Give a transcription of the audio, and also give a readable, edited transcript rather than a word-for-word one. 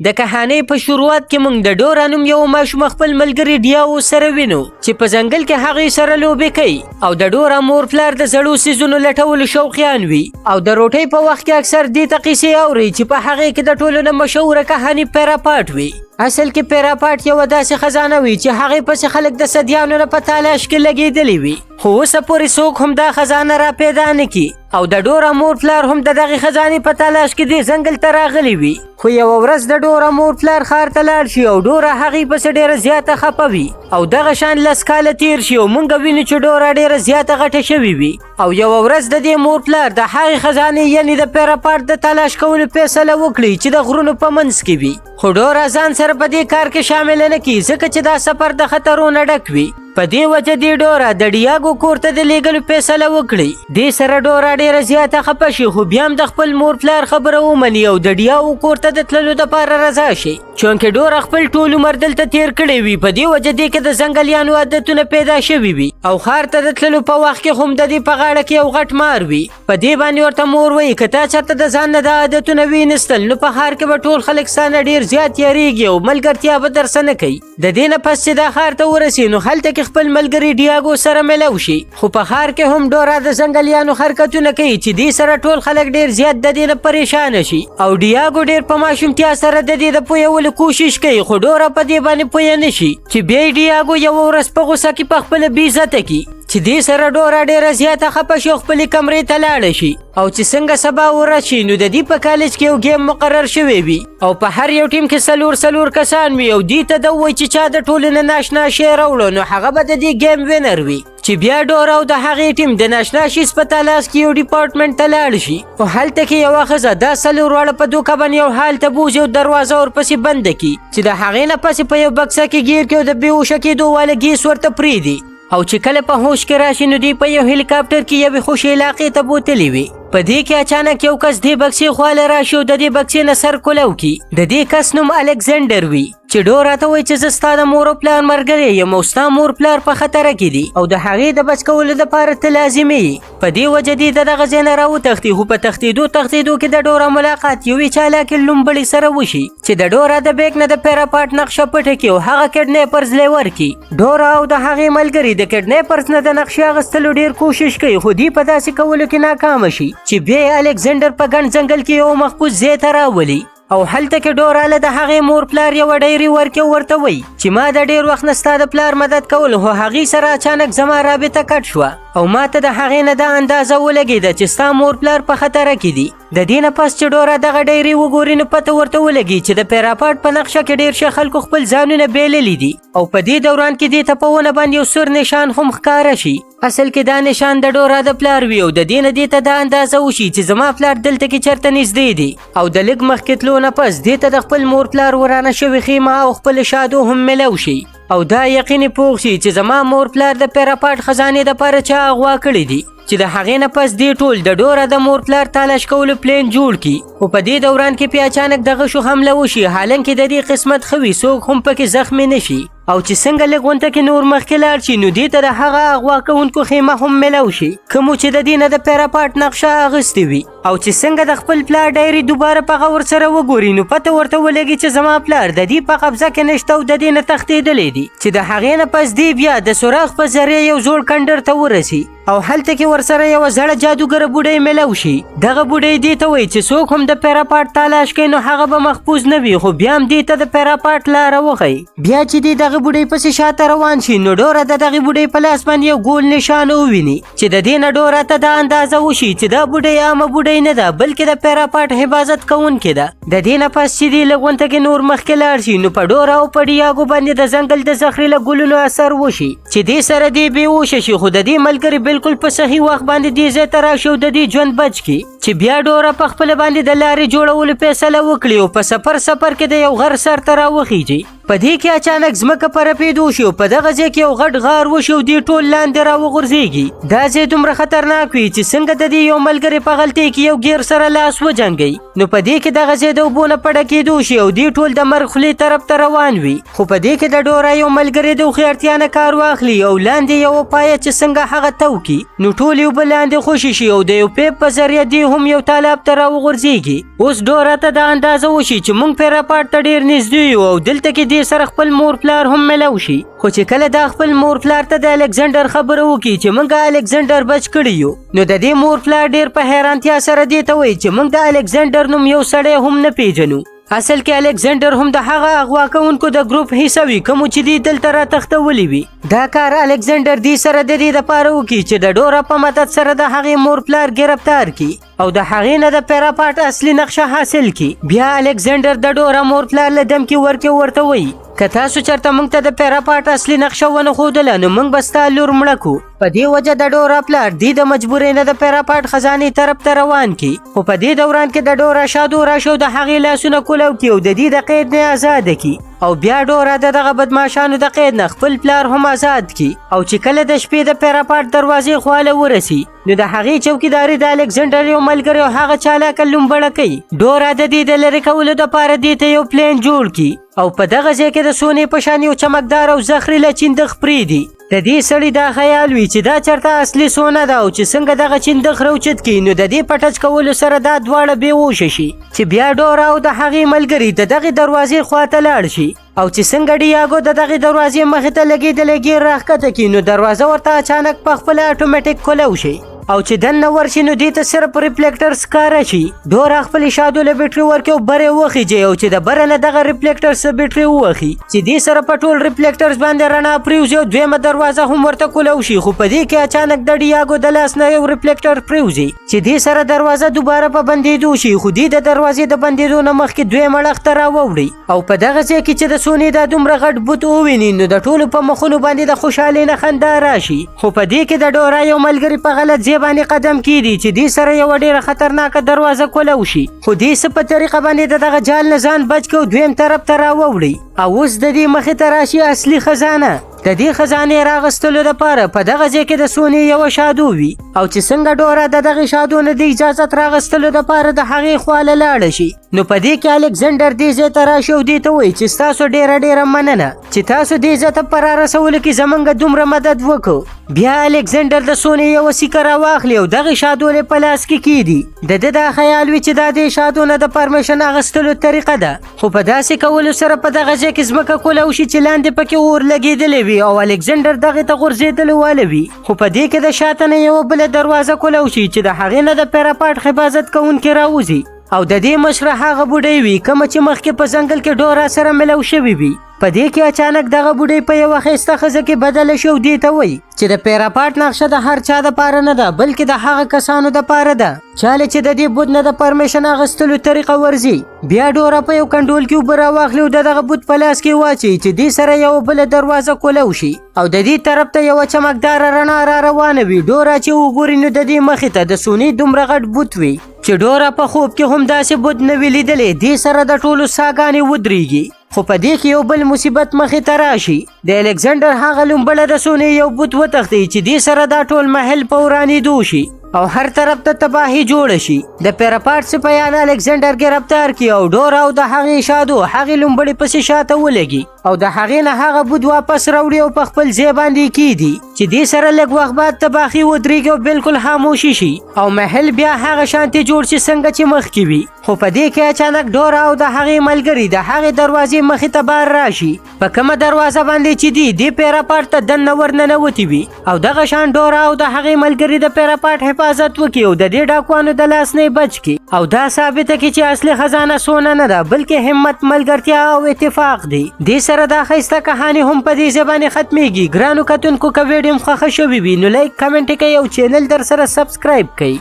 د کهانۍ په شروعات کې موږ د ډورا نوم یو ماشوم خپل ملګري ډیاو سره وینو چې په ځنګل کې هغې سره لوبې کوي او د ډورا مور پلار د زړو څیزونو لټولو شوقیان وي او د روټۍ په وخت کې اکثر دې ته قیسې اوري چې په هغې کې د ټولو نه مشهوره کهاني پیراپاټ وي. اصل کې پیراپاټ یوه داسې خزانه وي چې هغې پسې خلک د صدیانو نه په تالاش کې لګېدلي وي، خو اوسه پورې څوک هم دا خزانه را پیدا نه کړي او د ډورا مور پلار هم د دغې خزانې په تالاش کې دې ځنګل ته راغلی وي. خو یوه ورځ د ډورا مور پلار ښار ته لاړ شي او ډورا هغې پسې ډېره زیاته خفه وي او دغه شان 10 کاله تیر شي او موږ وینو چې ډورا ډېره زیاته غټه شوې وي او یوه ورځ د دې مور پلار د هغې خزانې یعنې د پیراپاټ د تلاش کولو فیصله وکړي چې د غرونو په منځ کې وي. خو ډورا ځان سره په دې کار کې شامل نه کړي ځکه چې دا سفر د خطرونو ډک وي. په دې وجه دې ډورا د ډیاګو کور ته د لیږلو فیصله وکړي. دې سره ډورا ډېره زیاته خفه شي خو بیا هم د خپل مور پلار خبره ومني او د ډیاو کور ته د تللو دپاره رضا شي چونکې ډورا خپل ټول عمر دلته تیر کړی وي. په دې وجه دې کې د ځنګلیانو عادتونه پیدا شوي وي او ښار ته د تللو په وخت کې هم د دې په غاړه کې یو غټ مار وي. په دې باندې ورته مور وایي که تا چېرته د ځان نه دا عادتونه وینستل نو په ښار کې به ټول خلک ستا نه ډېر زیات یاریږي او ملګرتیا به درسره نه کوي. د دې نه پس چې دا ښار ته ورسي نو هلته کې خپل ملګري ډیاګو سره ملو شي. خو په ښار کې هم ډورا د ځنګلیانو حرکتونه کوي چې دې سره ټول خلک ډېر زیات د دې نه پریشانه شي او ډیاګو ډېر په ماشومتیا سره د دې د پوهولو کوشش کوي خو ډورا په دې باندې پوه نه شي چې بیا ډیاګو یوه ورځ په غوسه کې په خپله بې عزته کړي چې دې سره ډورا ډېره زیاته خفه شي او خپلې کمرې ته لاړه شي او چې څنګه سبا ورځ شي نو د دې په کالج کې یو ګیم مقرر شوی وي او په هر یو ټیم کې څلور کسان وي او دې ته ده ووایي چې چا د ټولو نه ناشنا شی راوړو نو هغه به د دې ګیم وینر وي چې بیا ډورا او د هغې ټیم د ناشنا شي په تلاش کې یو ډیپارټمنټ ته لاړ شي. خو هلته کې یوه ښځه دا څلور واړه په دوکه باندې یو حال ته بوځي او دروازه ورپسې بنده کړي چې د هغې نه پسې په یو بکسه کې ګیر کړي او د بېهوشه کېدو واله ګیس ورته پرېږدي او چې کله په هوش کې راشي نو دوی په یو هلیکاپټر کې یوې خوشې علاقې ته بوتلي وي. په دې کې اچانک یو کس دې بکسې خواله راشي او د دې بکسې نه سر کولو کړي. د دې کس نوم الکسندر وي چې ډورا ته وایي چې زه ستا د مور او پلار ملګری یم او ستا مور پلار په خطره کې دي او د هغې د بچ کولو دپاره ته لازمي یي. په دې وجه دې د دغه ځای نه راوتښتي خو په تښتېدو کې د ډورا ملاقات یوې چالاکې لومبړې سره وشي چې د ډورا د بیک نه د پیراپاټ نقشه پټه کړي او هغه کډنیپرز له ورکړي. ډورا او د هغې ملګري د کډنیپرز نه د نقشې اخیستلو ډېر کوشش کوي خو دوی په داسې کولو کې ناکامه شي چې بیا یې الکسندر په ګڼ ځنګل کې یو محفوظ ځای ته راولي او هلته کې ډورا له د هغې مور پلار یوه ډایري ورکړي او ورته وایي چې ما د ډېر وخت نه ستا د پلار مدد کول خو هغې سره اچانک زما رابطه کټ شوه او ما ته د هغې نه دا اندازه ولګېده چې ستا مور پلار په خطره کې دي. د دې نه پس چې ډورا دغه ډایري وګوري نو پته ورته ولګي چې د پیراپاټ په نقشه کې ډېر ښه خلکو خپل ځانونه بیللي دي او په دې دوران کې دې ته په ونه باندې یو سور نشان هم ښکاره شي. اصل کې دا نشان د ډورا د پلار وي او د دې نه دې ته دا اندازه وشي چې زما پلار دلته کې چېرته نږدې دی او د لږ مخکې تلو نه پس دې ته د خپل مور پلار ورانه شوې خیمه او خپل شادو هم ملو شي او دا یقیني پوه شي چې زما مور پلار د پیراپاټ خزانې دپاره چا اغوا کړي دي چې د هغې نه پس دې ټول د ډورا د مور پلار تلاش کولو پلین جوړ کړي. خو په دې دوران کې بیا اچانک د غشو حمله وشي حالانکې د دې قسمت ښه وي څوک هم پکې زخمي نه شي او چې څنګه لږ غونته کې نور مخکې لاړ شي نو دې ته د هغه اغوا کوونکو خیمه هم ملو شي کومو چې د دې نه د پیراپاټ نقشه اخیستې وي او چې څنګه د خپل پلار ډایري دوباره په هغه ورسره وګوري نو پته ورته ولګي چې زما پلار د دې په قبضه کې نشته او د دې نه تښتېدلی دی چې د هغې نه پس دې بیا د سوراخ په ذریعه یو زوړ کندر ته ورسي او هلته کې ورسره یوه زړه جادوګره بوډۍ ملو شي. دغه بوډۍ دې ته وایي چې څوک هم د پیراپاټ تلاش کوي نو هغه به محفوظ نه وي خو بیا هم دې ته د پیراپاټ لاره وښیي. بیا چې دې دغه بوډۍ پسې شاته روان شي نو ډورا د دغې بوډۍ په لاس باندې یو ګول نشان وویني چې د دې نه ډورا ته دا اندازه وشي چې دا بوډۍ عامه بوډۍ نه ده بلکې د پیراپاټ حفاظت کوونکې ده. د دې نه پس چې دې لږ غونته کې نور مخکې لاړ شي نو په ډورا او په ډیاګو باندې د ځنګل د زهري له ګلونو اثر وشي چې دې سره دې بېهوشه شي خو د دې ملګري بالکل په صحیح وخت باندې دې ځای ته راشي او د دې ژوند بچ کړي چې بیا ډورا په خپله باندې د لارې جوړولو فیصله وکړي او په سفر کې د یو غر سر ته راوخیږي په دې کې اچانک ځمکه په رپېدو شي او په دغه ځای کې یو غټ غار وشي او دوی ټول لاندې راوغورځېږي. دا ځای دومره خطرناک وي چې څنګه د دې یو ملګري په غلطۍ کې یو ګیر سره لاس وجنګوي، نو په دې کې دغه ځای د اوبو نه په ډکېدو شي او دوی ټول د مرګ خولې طرف ته روان وي. خو په دې کې د ډورا یو ملګری د هوښیارتیا نه کار واخلي او لاندې یو پایه چې څنګه هغه توکي، نو ټول یو بل لاندې خوشي شي او د یو پیپ په ذریعه دوی هم یو تالاب ته راوغورځېږي. اوس ډورا ته دا اندازه وشي چې موږ پیراپاټ ته ډېر نږدې یو او دلته کې دې سره خپل مور پلار هم ملو شي. خو چې کله دا خپل مور پلار ته د الکسندر خبره وکړي چې موږ الکسندر بچ کړی یو، نو د دې مور پلار ډېر په حیرانتیا سره دې ته وایي چې موږ د الکسندر نوم یو سړی هم نه پیژنو. اصل کې الکسندر هم د هغه اغوا کوونکو د ګروپ حصه وي کوم چې دې دلته راتښتولي وي. دا کار الکسندر دې سره د دې دپاره وکړي چې د ډورا په مدد سره د هغې مور پلار ګرفتار کړي او د هغې نه د پیراپاټ اصلي نقشه حاصل کړي. بیا الکسندر د ډورا مور پلار له دمکې ورکې ورته وایي که تاسو چېرته موږ ته د پیراپاټ اصلي نقشه ونه ښودله نو موږ به ستا لور مړه کړو. په دې وجه د ډورا پلار دې د مجبورۍ نه د پیراپاټ خزانې طرف ته روان کړي. خو په دې دوران کې د ډورا شادو راشي او د هغې لاسونه کولو کړي او د دې د قید نه آزاده کړي او بیا ډورا د دغه بدماشانو د قید نه خپل پلار هم آزاد کړي. او چې کله د شپې د پیراپاټ دروازې خواله ورسي نو د هغې چوکیداري د الکسندر یو ملګري او هغه چالاکه لومبړه کوي. ډورا د دې د لرې کولو دپاره دې ته یو پلین جوړ کړي او په دغه ځای کې د سونې په شان یو چمکدار او زخري له چندخ پرېږدي. د دې سړي دا خیال وي چې دا چېرته اصلي سونه ده او چې څنګه دغه چندخ راوچت کړي نو د دې په ټچ کولو سره دا دواړه بېهوشه شي چې بیا ډورا او د هغې ملګري د دغې دروازې خواته لاړ شي. او چې څنګه ډیاګو د دغې دروازې مخې ته لګېدلی ګیر راښکته کړي نو دروازه ورته اچانک په خپله اټومیټیک کولو شي او چې دننه ورشي نو دې ته صرف ریفلیکټر ښکاره شي. ډورا خپلې شادو له بیټرۍ ورکړي او برې وخیجي او چې د بره نه دغه ریفلیکټر څه بیټرۍ ووخي چې دې سره په ټول ریفلیکټرز باندې رڼا پرېوځي او دویمه دروازه هم ورته کولو شي. خو په دې کې اچانک د ډیاګو د لاس نه یو ریفلیکټر پرېوځي چې دې سره دروازه دوباره په بندېدو شي. خو دې د دروازې د بندېدو نه مخکې دویمه اړخ ته راووړي او په دغه ځای کې چې د سونې دا دومره غټ بوت وویني نو د ټولو په مخونو باندې د خوشحالۍ نه خندا راشي. خو په دې کې د ډورا یو ملګري په غلط ځای باندې قدم کېږدي چې دې سره یوه ډېره خطرناکه دروازه کولو شي. خو دې څه په طریقه باندې د دغه جال نه ځان بچ کړي او دویم طرف ته راووړي. او اوس د دې مخې ته راشي اصلي خزانه. د دې خزانې راغستلو دپاره په دغه ځای کې د سونې یوه شادو وي او چې څنګه ډورا د دغې شادو نه د اجازت راغستلو دپاره د هغې خواله لاړه شي نو په دې کې الکسندر دې ځای ته راشي او دې ته وایي چې ستاسو ډېره مننه چې تاسو دې ځای ته په رارسولو کې زموږ دومره مدد وکړو. بیا الکسندر د سونې یوه سیکه راواخلي او دغې شادو یې په لاس کې کېږدي. د ده دا خیال وي چې دا دې شادو نه د پرمیشن اخیستلو طریقه ده. خو په داسې کولو سره په دغه ځای کې ځمکه کولی شي چې لاندې پکې اور لګېدلی وي او الکسندر دغې ته غورځېدلی واله وي. خو په دې کې د شاته نه یوه بله دروازه کولی شي چې د هغې نه د پیراپاټ حفاظت کوونکي راوځي او د دې مشره هغه بوډۍ وي کومه چې مخکې په ځنګل کې ډورا سره ملو شوې وي. په دې کې اچانک دغه بوډۍ په یوه ښایسته ښځه کې بدله شي او دې ته وایي چې د پیراپاټ نقشه د هر چا دپاره نه ده بلکې د هغه کسانو دپاره ده چاله چې د دې بوت نه د پرمیشن اخیستلو طریقه ورځي. بیا ډورا په یو کنډول کې اوبه راواخلي او د دغه بوت په لاس کې واچوي چې دې سره یوه بله دروازه کولو شي او د دې طرف ته یوه چمکداره رڼا را روانه وي. ډورا چې وګوري نو د دې مخې ته د سونې دومره غټ بوت وي چې ډورا په خوب کې هم داسې بوت نه وي لیدلی. دې سره د ټولو ساګانې ودرېږي. خو په دې کې یو بل مصیبت مخې ته راشي. د الکسندر هغه لومبړه د سونې یو بوت وتښتي چې دې سره دا ټول محل په ورانېدو شي او هر طرف ته تباهي جوړه شي. د پیراپاټ سپیان الکسندر ګرفتار کړي او ډورا او د هغې شادو هغې لومبړې پسې شاته ولګي او د هغې نه هغه بوت واپس راوړي او په خپل ځای باندې کېږدي چې دې سره لږ وخت بعد تباهي ودرېږي او بالکل خاموشي شي او محل بیا هغه شانتې جوړ شي څنګه چې مخکې وي. خو په دې کې اچانک ډورا او د هغې ملګري د هغې دروازې مخې ته بار راشي. په کومه دروازه باندې چې دې پیراپاټ ته دننه ورننوتې وي او دغه شان ډورا او د هغې ملګري د پیراپاټ حفاظت وکړي او د دې ډاکوانو د لاس نه بچ کړي او دا ثابته کړي چې اصلي خزانه سونه نه ده بلکې همت، ملګرتیا او اتفاق دی. دې سره دا ښایسته کهاني هم په دې ځای باندې ختمیږي. ګرانو کتونکو که ویډیو م خوښه شوې وي نو لایک، کمنټ یې کوئ او چینل در سره سبسکرایب کړئ.